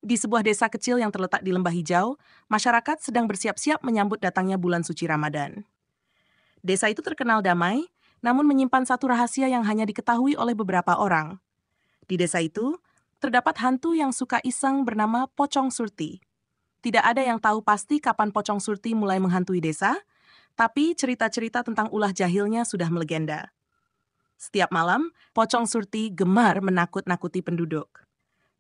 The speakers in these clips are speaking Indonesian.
Di sebuah desa kecil yang terletak di lembah hijau, masyarakat sedang bersiap-siap menyambut datangnya bulan suci Ramadan. Desa itu terkenal damai, namun menyimpan satu rahasia yang hanya diketahui oleh beberapa orang. Di desa itu, terdapat hantu yang suka iseng bernama Pocong Surti. Tidak ada yang tahu pasti kapan Pocong Surti mulai menghantui desa, tapi cerita-cerita tentang ulah jahilnya sudah melegenda. Setiap malam, Pocong Surti gemar menakut-nakuti penduduk.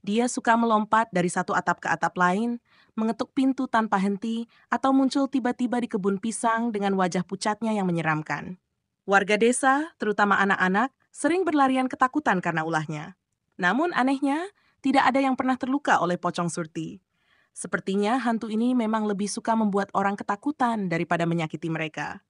Dia suka melompat dari satu atap ke atap lain, mengetuk pintu tanpa henti, atau muncul tiba-tiba di kebun pisang dengan wajah pucatnya yang menyeramkan. Warga desa, terutama anak-anak, sering berlarian ketakutan karena ulahnya. Namun anehnya, tidak ada yang pernah terluka oleh Pocong Surti. Sepertinya hantu ini memang lebih suka membuat orang ketakutan daripada menyakiti mereka.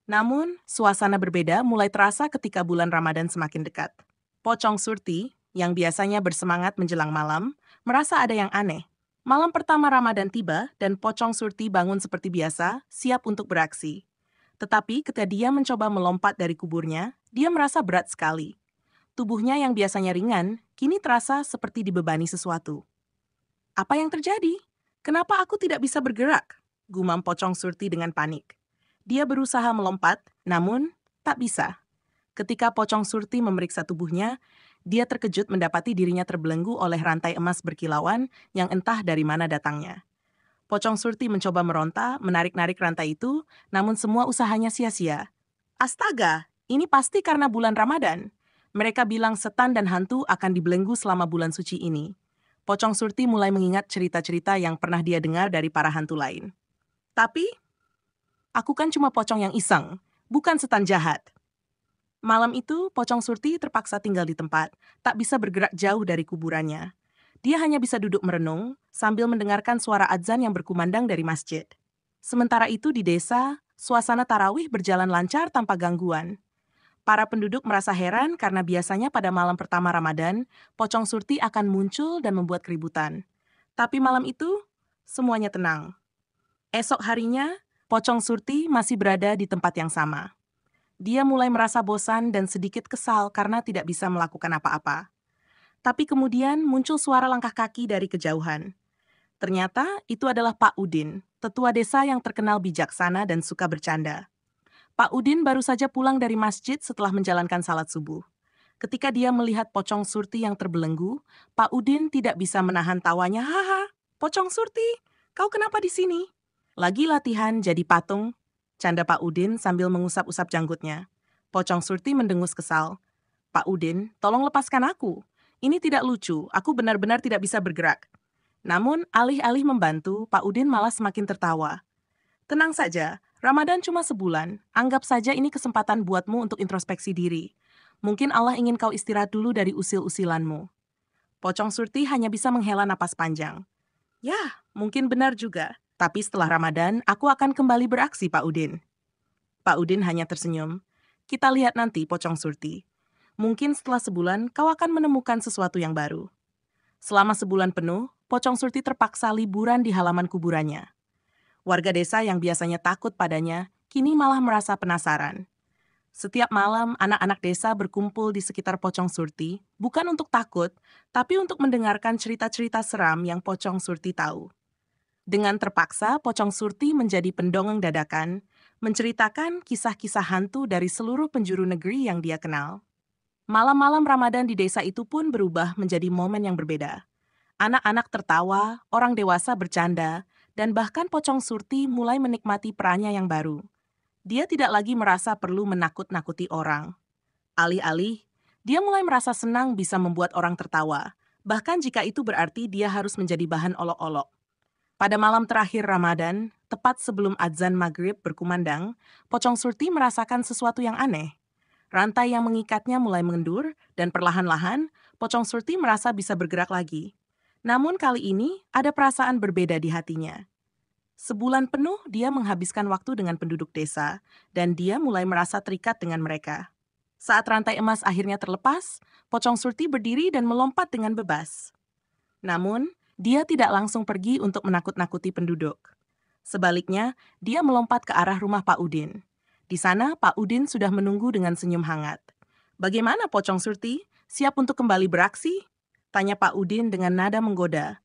Namun, suasana berbeda mulai terasa ketika bulan Ramadan semakin dekat. Pocong Surti, yang biasanya bersemangat menjelang malam, merasa ada yang aneh. Malam pertama Ramadan tiba dan Pocong Surti bangun seperti biasa, siap untuk beraksi. Tetapi ketika dia mencoba melompat dari kuburnya, dia merasa berat sekali. Tubuhnya yang biasanya ringan, kini terasa seperti dibebani sesuatu. Apa yang terjadi? Kenapa aku tidak bisa bergerak? Gumam Pocong Surti dengan panik. Dia berusaha melompat, namun tak bisa. Ketika Pocong Surti memeriksa tubuhnya, dia terkejut mendapati dirinya terbelenggu oleh rantai emas berkilauan yang entah dari mana datangnya. Pocong Surti mencoba meronta, menarik-narik rantai itu, namun semua usahanya sia-sia. Astaga, ini pasti karena bulan Ramadan. Mereka bilang setan dan hantu akan dibelenggu selama bulan suci ini. Pocong Surti mulai mengingat cerita-cerita yang pernah dia dengar dari para hantu lain. Tapi, aku kan cuma pocong yang iseng, bukan setan jahat. Malam itu, Pocong Surti terpaksa tinggal di tempat, tak bisa bergerak jauh dari kuburannya. Dia hanya bisa duduk merenung sambil mendengarkan suara adzan yang berkumandang dari masjid. Sementara itu di desa, suasana tarawih berjalan lancar tanpa gangguan. Para penduduk merasa heran karena biasanya pada malam pertama Ramadan, Pocong Surti akan muncul dan membuat keributan. Tapi malam itu, semuanya tenang. Esok harinya, Pocong Surti masih berada di tempat yang sama. Dia mulai merasa bosan dan sedikit kesal karena tidak bisa melakukan apa-apa. Tapi kemudian muncul suara langkah kaki dari kejauhan. Ternyata itu adalah Pak Udin, tetua desa yang terkenal bijaksana dan suka bercanda. Pak Udin baru saja pulang dari masjid setelah menjalankan salat subuh. Ketika dia melihat Pocong Surti yang terbelenggu, Pak Udin tidak bisa menahan tawanya. Haha, Pocong Surti, kau kenapa di sini? Lagi latihan jadi patung, canda Pak Udin sambil mengusap-usap janggutnya. Pocong Surti mendengus kesal. Pak Udin, tolong lepaskan aku. Ini tidak lucu, aku benar-benar tidak bisa bergerak. Namun, alih-alih membantu, Pak Udin malah semakin tertawa. Tenang saja, Ramadan cuma sebulan. Anggap saja ini kesempatan buatmu untuk introspeksi diri. Mungkin Allah ingin kau istirahat dulu dari usil-usilanmu. Pocong Surti hanya bisa menghela napas panjang. Ya, mungkin benar juga. Tapi setelah Ramadan, aku akan kembali beraksi, Pak Udin. Pak Udin hanya tersenyum. Kita lihat nanti, Pocong Surti. Mungkin setelah sebulan, kau akan menemukan sesuatu yang baru. Selama sebulan penuh, Pocong Surti terpaksa liburan di halaman kuburannya. Warga desa yang biasanya takut padanya, kini malah merasa penasaran. Setiap malam, anak-anak desa berkumpul di sekitar Pocong Surti, bukan untuk takut, tapi untuk mendengarkan cerita-cerita seram yang Pocong Surti tahu. Dengan terpaksa, Pocong Surti menjadi pendongeng dadakan, menceritakan kisah-kisah hantu dari seluruh penjuru negeri yang dia kenal. Malam-malam Ramadan di desa itu pun berubah menjadi momen yang berbeda. Anak-anak tertawa, orang dewasa bercanda, dan bahkan Pocong Surti mulai menikmati perannya yang baru. Dia tidak lagi merasa perlu menakut-nakuti orang. Alih-alih, dia mulai merasa senang bisa membuat orang tertawa, bahkan jika itu berarti dia harus menjadi bahan olok-olok. Pada malam terakhir Ramadan, tepat sebelum adzan maghrib berkumandang, Pocong Surti merasakan sesuatu yang aneh. Rantai yang mengikatnya mulai mengendur, dan perlahan-lahan, Pocong Surti merasa bisa bergerak lagi. Namun kali ini, ada perasaan berbeda di hatinya. Sebulan penuh dia menghabiskan waktu dengan penduduk desa, dan dia mulai merasa terikat dengan mereka. Saat rantai emas akhirnya terlepas, Pocong Surti berdiri dan melompat dengan bebas. Namun, dia tidak langsung pergi untuk menakut-nakuti penduduk. Sebaliknya, dia melompat ke arah rumah Pak Udin. Di sana, Pak Udin sudah menunggu dengan senyum hangat. "Bagaimana, Pocong Surti? Siap untuk kembali beraksi?" tanya Pak Udin dengan nada menggoda.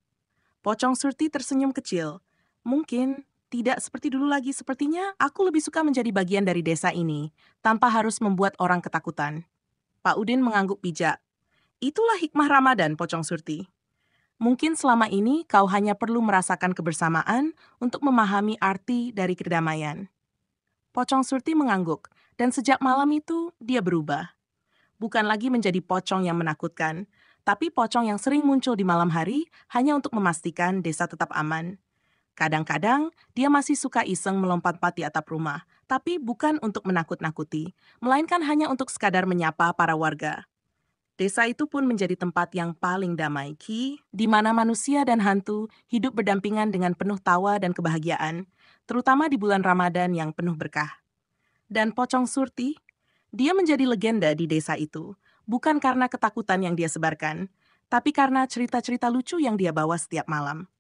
Pocong Surti tersenyum kecil. Mungkin tidak seperti dulu lagi, sepertinya aku lebih suka menjadi bagian dari desa ini, tanpa harus membuat orang ketakutan. Pak Udin mengangguk bijak. Itulah hikmah Ramadan, Pocong Surti. Mungkin selama ini kau hanya perlu merasakan kebersamaan untuk memahami arti dari kedamaian. Pocong Surti mengangguk, dan sejak malam itu dia berubah. Bukan lagi menjadi pocong yang menakutkan, tapi pocong yang sering muncul di malam hari hanya untuk memastikan desa tetap aman. Kadang-kadang, dia masih suka iseng melompat-lompat di atap rumah, tapi bukan untuk menakut-nakuti, melainkan hanya untuk sekadar menyapa para warga. Desa itu pun menjadi tempat yang paling damai, Ki, di mana manusia dan hantu hidup berdampingan dengan penuh tawa dan kebahagiaan, terutama di bulan Ramadan yang penuh berkah. Dan Pocong Surti, dia menjadi legenda di desa itu, bukan karena ketakutan yang dia sebarkan, tapi karena cerita-cerita lucu yang dia bawa setiap malam.